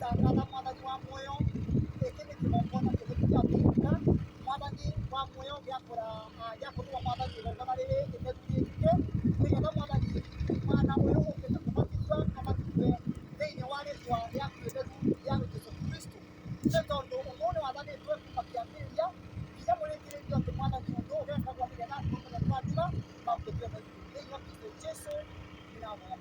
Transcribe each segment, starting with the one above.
gutangatha mwathani wa muoyo iki ni kigongona kitheru kia Afrika mwathani wa muoyo giakorwo mwathani igongona riri itheru nigetha mwathani mwana uyu ukite kubatithwa abatithwe thiini wa ritwa riaku itheru ria Jesu Kristo ni tondu umuthi wathanitwe kuma kiambiriria nginya murikiririo ati mwathani undu ugekagwo nigetha tumenye twathira maukithio thiini wa Kristo Jesu ninahoya.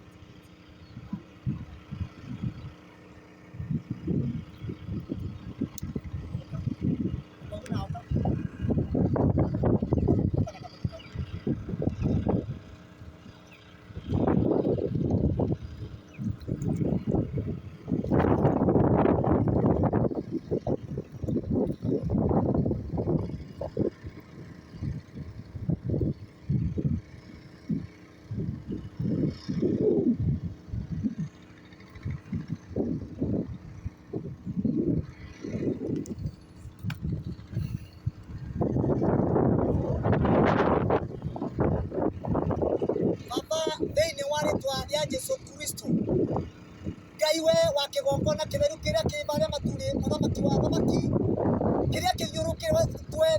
Jesu Kristo Ngai we wa kigongona kitheru kiria kibaria maturi muthamaki wa thamaki kiria kithiurukirwe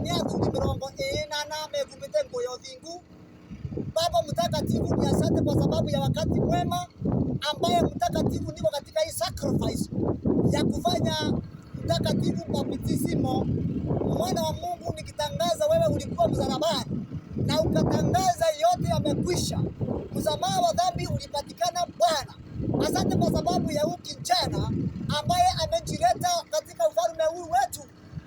ni athuri 28 megumbite nguo ya uthingu. Baba mtakatifu, ni asante kwa sababu ya wakati mwema ambaye mtakatifu niko katika hii sacrifice ya kufanya mtakatifu baptismo. Mwana wa Mungu, nikitangaza wewe ulikuwa msalabani na ukatangaza yote yamekwisha. Msamaha wa dhambi ulipatikana Bwana. Asante kwa sababu ya huyu kijana ambaye amejileta katika ufalme huu wetu,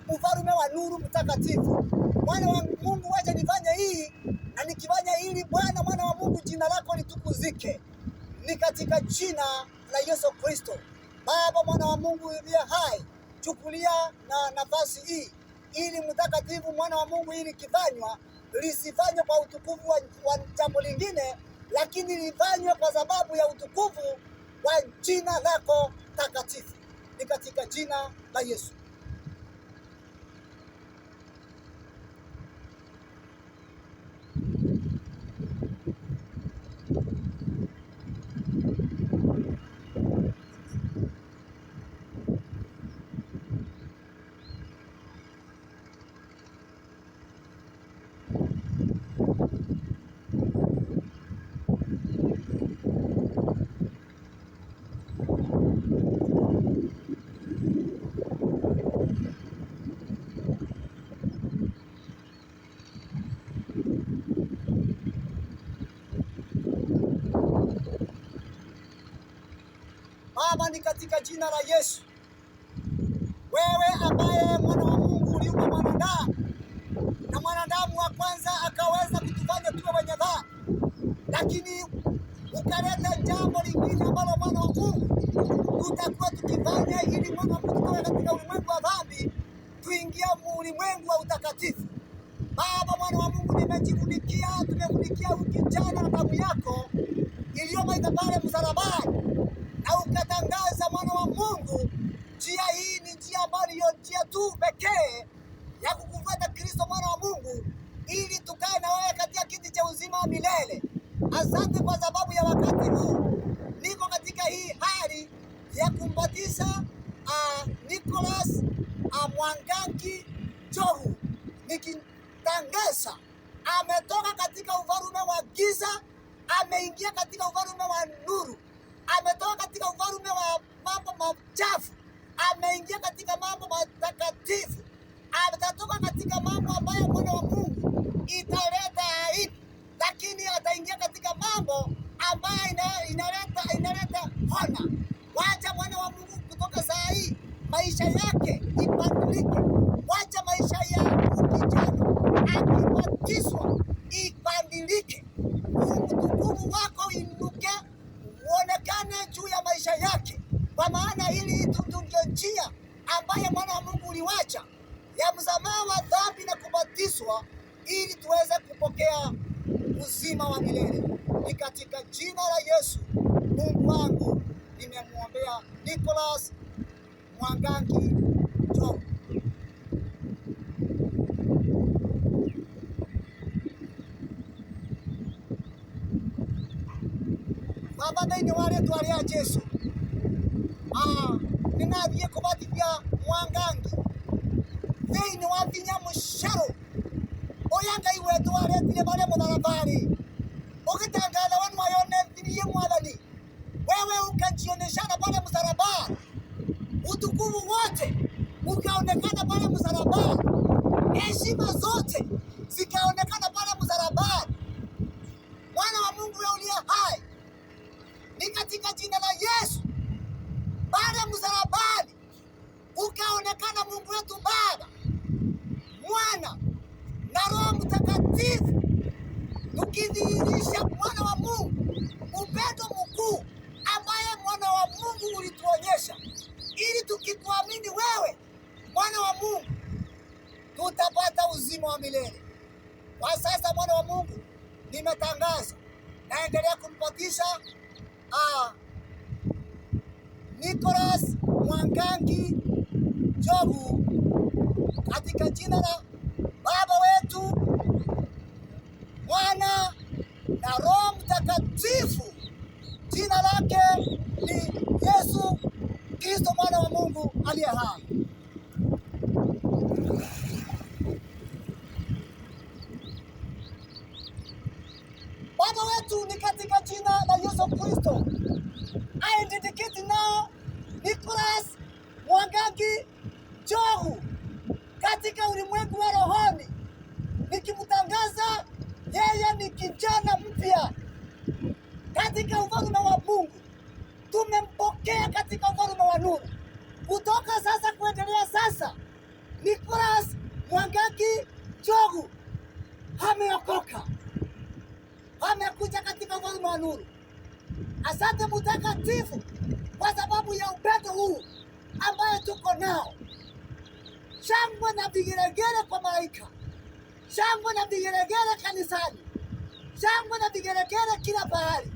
ufalme wa nuru mtakatifu. Mwana wa Mungu, wacha nifanye hii, na nikifanya hili Bwana mwana wa Mungu, jina lako litukuzike. Ni katika jina la Yesu Kristo. Baba mwana wa Mungu uliye hai, chukulia na nafasi hii ili mtakatifu mwana wa Mungu, ili kifanywa lisifanywe kwa utukufu wa jambo lingine, lakini lifanywe kwa sababu ya utukufu wa jina lako takatifu. Ni katika jina la Yesu. Baba, ni katika jina la Yesu, wewe ambaye mwana wa Mungu uliumba mwanadamu, na mwanadamu wa kwanza akaweza kutufanya tuwe wenye dhambi, lakini ukaleta jambo lingine ambalo mwana wa Mungu tutakuwa tukifanya ili mwana wa Mungu tutoke katika ulimwengu wa dhambi tuingia ulimwengu wa utakatifu. Baba mwana wa Mungu, tumefunikia huyu kijana na damu yako iliyomwagika pale msalabani, na ukatangaza mwana wa Mungu, njia hii ni njia ambayo ndiyo njia tu pekee ya kukufuata Kristo mwana wa Mungu, ili tukae na wewe katika kiti cha uzima wa milele. Asante kwa sababu ya wakati huu niko katika hii hali ya kumbatiza Nicholas Mwangangi Njogu, nikitangaza ametoka katika ufalme wa giza, ameingia katika ufalme wa nuru. Ametoka katika ufalme wa mambo machafu, ameingia katika mambo matakatifu. Atatoka katika mambo ambayo mwana wa Mungu italeta aibu, lakini ataingia katika mambo ambayo inaleta hona. Wacha mwana wa Mungu kutoka saa hii maisha yake ibadilike. Wacha maisha ya kijana akibatizwa ibadilike. Utukufu wako inuke, uonekane juu ya maisha yake, kwa maana hili ndio njia ambaye mwana wa Mungu uliwacha ya msamaha wa dhambi na kubatizwa, ili tuweze kupokea uzima wa milele. Ni katika jina la Yesu Mungu wangu nimemwombea Nicholas Mwangangi Njogu. Baba, thĩinĩ wa rĩĩtwa rĩa Jesũ, ninathiĩ kũbatithia Mwangangi thĩinĩ wa Vinya Mũcaro ũrĩa Ngai wetũ aretire marĩ mũtharaba-rĩ, ũgĩtangatha we nĩwayonethirie Mwathani, wewe ukajioneshana pale msalabani, utukufu wote ukaonekana pale msalabani, heshima zote zikaonekana pale msalabani. Mwana wa Mungu wewe uliye hai, ni katika jina la Yesu pale msalabani ukaonekana Mungu wetu Baba, Mwana na Roho Mtakatifu, tukidhihirisha mwana wa Mungu, upendo mkuu ambaye mwana wa Mungu ulituonyesha, ili tukikuamini wewe mwana wa Mungu tutapata uzima wa milele. Kwa sasa mwana wa Mungu, nimetangaza naendelea kumpatisha Nicholas Mwangangi Njogu katika jina la Baba wetu, Mwana na Roho Mtakatifu. Jina lake ni Yesu Kristo mwana wa Mungu aliye hai. Baba wetu, ni katika jina la Yesu Kristo, I dedicate now Nicholas Mwangangi Njogu katika ulimwengu wa rohoni, nikimtangaza yeye ni kijana mpya katika ufalme wa Mungu. Tumempokea katika ufalme wa nuru. Kutoka sasa kuendelea sasa, Nicholas Mwangangi Njogu ameokoka, amekuja katika ufalme wa nuru. Asante Mtakatifu kwa sababu ya upendo huu ambaye tuko nao. Shangwe na vigelegele kwa malaika, shangwe na vigelegele kanisani, shangwe na vigelegele kila pahali,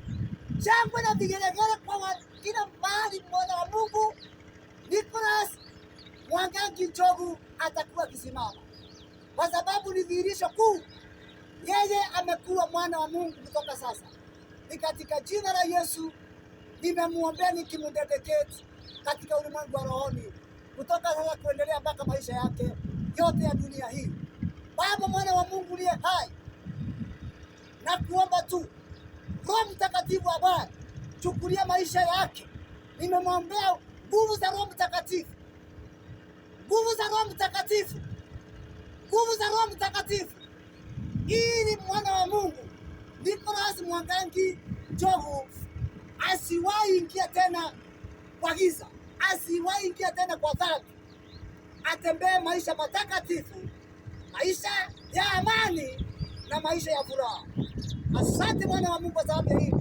shangwe na vigelegele kwa kila mahali. Mwana wa Mungu Nicholas Mwangangi Njogu atakuwa kisimama, kwa sababu ni dhihirisho kuu, yeye amekuwa mwana wa Mungu kutoka sasa. Ni katika jina la Yesu nimemuombea, nikimdedicate katika ulimwengu wa rohoni, kutoka sasa kuendelea mpaka maisha yake yote ya dunia hii. Baba, mwana wa Mungu aliye hai, na kuomba tu Roho Mtakatifu wa Bwana chukulia maisha yake. Nimemwombea nguvu za Roho Mtakatifu, nguvu za Roho Mtakatifu, nguvu za Roho Mtakatifu, ili mwana wa Mungu Nicholas Mwangangi Njogu asiwahi ingia tena kwa giza, asiwahi ingia tena kwa dhambi, atembee maisha matakatifu, maisha ya amani na maisha ya furaha. Asante mwana wa Mungu kwa sababu ya hili,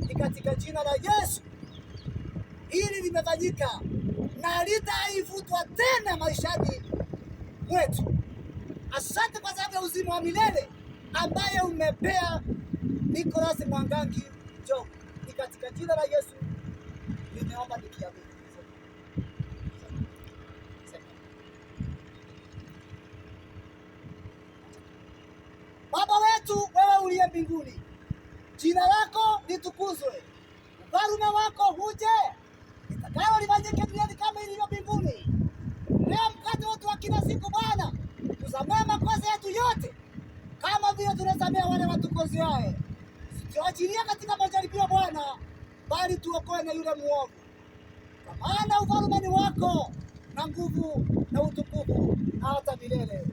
ni katika jina la Yesu hili limefanyika na litaifutwa tena maishani mwetu. Asante kwa sababu ya uzima wa milele ambaye umepea Nicholas Mwangangi Njogu. Ni katika jina la Yesu nimeomba nikiamini. Baba wetu wewe uliye mbinguni, jina lako litukuzwe, ufalme wako uje, litakalo lifanyike duniani kama ilivyo mbinguni. Leo mkate wetu wa kila siku Bwana, tusamehe makosa yetu yote kama vile tunasamehe wale watukoseaye, usituachilie katika majaribio Bwana, bali tuokoe na yule muovu. Kwa maana ufalme ni wako na nguvu na utukufu na hata milele.